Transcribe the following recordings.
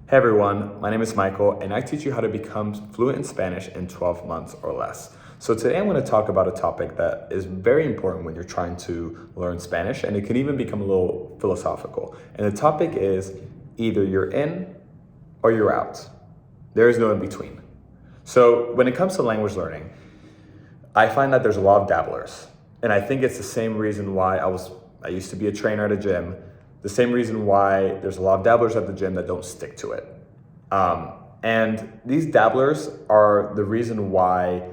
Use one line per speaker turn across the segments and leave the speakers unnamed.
Hey everyone, my name is Michael and I teach you how to become fluent in Spanish in 12 months or less. So today I'm going to talk about a topic that is very important when you're trying to learn Spanish, and it can even become a little philosophical. And the topic is either you're in or you're out. There is no in between. So when it comes to language learning, I find that there's a lot of dabblers. And I think it's the same reason why I used to be a trainer at a gym. The same reason why there's a lot of dabblers at the gym that don't stick to it. And these dabblers are the reason why,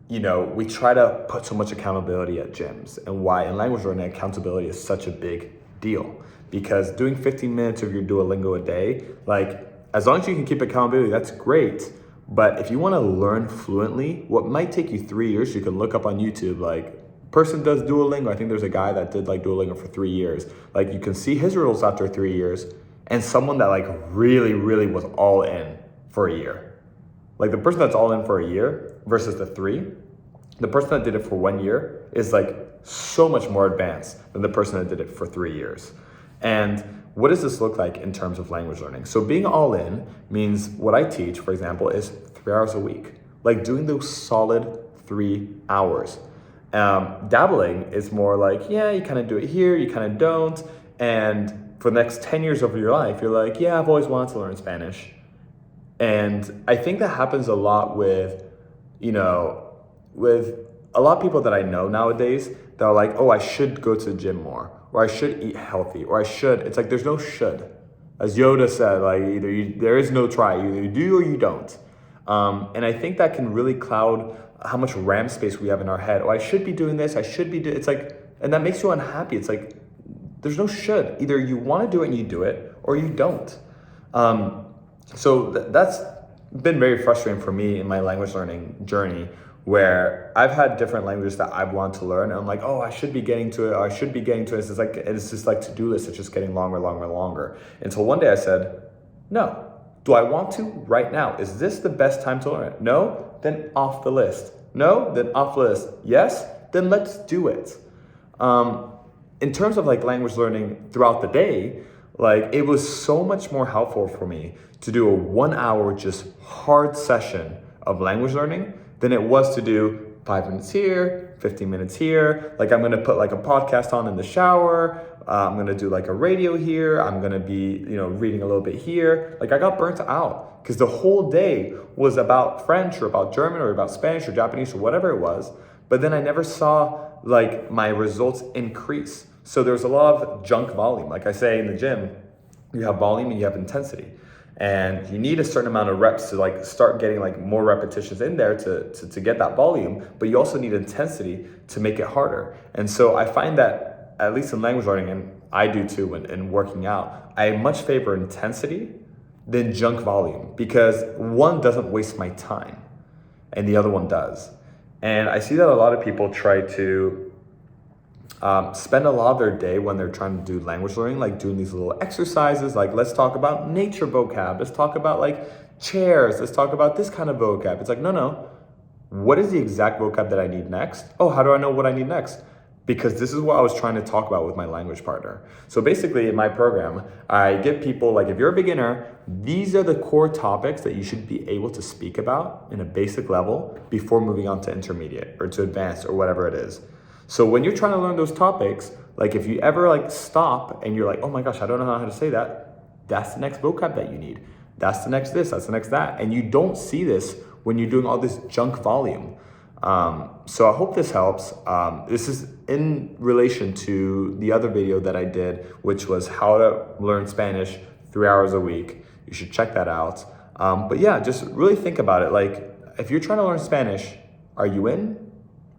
we try to put so much accountability at gyms, and why in language learning, accountability is such a big deal. Because doing 15 minutes of your Duolingo a day, as long as you can keep accountability, that's great. But if you want to learn fluently, what might take you 3 years, you can look up on YouTube, person does Duolingo. I think there's a guy that did Duolingo for 3 years. You can see his results after 3 years, and someone that really, really was all in for a year. The person that's all in for a year versus the person that did it for 1 year is so much more advanced than the person that did it for 3 years. And what does this look like in terms of language learning? So being all in means what I teach, for example, is 3 hours a week. Doing those solid 3 hours. Dabbling is more you kind of do it here, you kind of don't. And for the next 10 years of your life, you're I've always wanted to learn Spanish. And I think that happens a lot with a lot of people that I know nowadays that are I should go to the gym more, or I should eat healthy, or I should. It's there's no should. As Yoda said, there is no try. You either do or you don't. And I think that can really cloud how much RAM space we have in our head. Oh, I should be doing this. I should be doing. It's and that makes you unhappy. It's there's no should. Either you want to do it and you do it, or you don't. So that's been very frustrating for me in my language learning journey, where I've had different languages that I've wanted to learn, and I'm oh, I should be getting to it. Or I should be getting to it. It's just to-do list. It's just getting longer, longer, longer. Until one day I said, no. Do I want to right now? Is this the best time to learn it? No? Then off the list. No? Then off the list. Yes? Then let's do it. In terms of language learning throughout the day, it was so much more helpful for me to do a 1 hour just hard session of language learning than it was to do 5 minutes here, 15 minutes here. I'm gonna put a podcast on in the shower. I'm gonna do a radio here. I'm gonna be, reading a little bit here. I got burnt out because the whole day was about French or about German or about Spanish or Japanese or whatever it was. But then I never saw my results increase. So there's a lot of junk volume. Like I say in the gym, you have volume and you have intensity. And you need a certain amount of reps to start getting more repetitions in there to get that volume, but you also need intensity to make it harder. And so I find that, at least in language learning, and I do too when working out, I much favor intensity than junk volume, because one doesn't waste my time and the other one does. And I see that a lot of people try to spend a lot of their day when they're trying to do language learning, doing these little exercises, let's talk about nature vocab, let's talk about chairs, let's talk about this kind of vocab. It's no. What is the exact vocab that I need next? Oh, how do I know what I need next? Because this is what I was trying to talk about with my language partner. So basically in my program, I give people, if you're a beginner, these are the core topics that you should be able to speak about in a basic level before moving on to intermediate or to advanced or whatever it is. So when you're trying to learn those topics, if you ever stop and you're oh my gosh, I don't know how to say that, that's the next vocab that you need. That's the next this, that's the next that. And you don't see this when you're doing all this junk volume. So I hope this helps. This is in relation to the other video that I did, which was how to learn Spanish 3 hours a week. You should check that out. But yeah, just really think about it. If you're trying to learn Spanish, are you in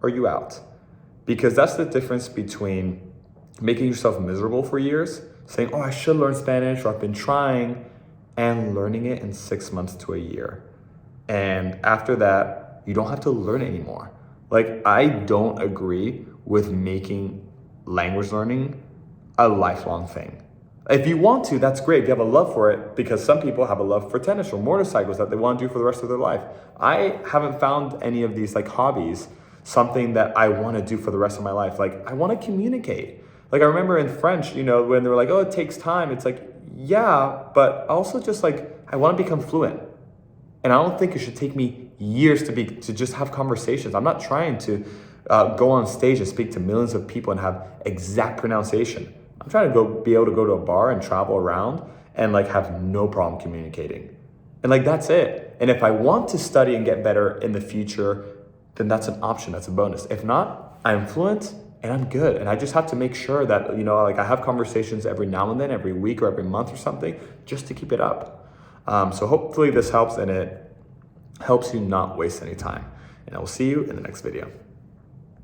or are you out? Because that's the difference between making yourself miserable for years, saying, oh, I should learn Spanish, or I've been trying, and learning it in 6 months to a year. And after that, you don't have to learn it anymore. I don't agree with making language learning a lifelong thing. If you want to, that's great. If you have a love for it, because some people have a love for tennis or motorcycles that they want to do for the rest of their life. I haven't found any of these hobbies something that I want to do for the rest of my life. I want to communicate. I remember in French, when they were oh, it takes time. It's Yeah, but also just like, I want to become fluent. And I don't think it should take me years to just have conversations. I'm not trying to go on stage and speak to millions of people and have exact pronunciation. I'm trying to be able to go to a bar and travel around and like have no problem communicating. And like, that's it. And if I want to study and get better in the future, then that's an option, that's a bonus. If not, I'm fluent and I'm good. And I just have to make sure that, like I have conversations every now and then, every week or every month or something, just to keep it up. So hopefully this helps and it helps you not waste any time. And I will see you in the next video.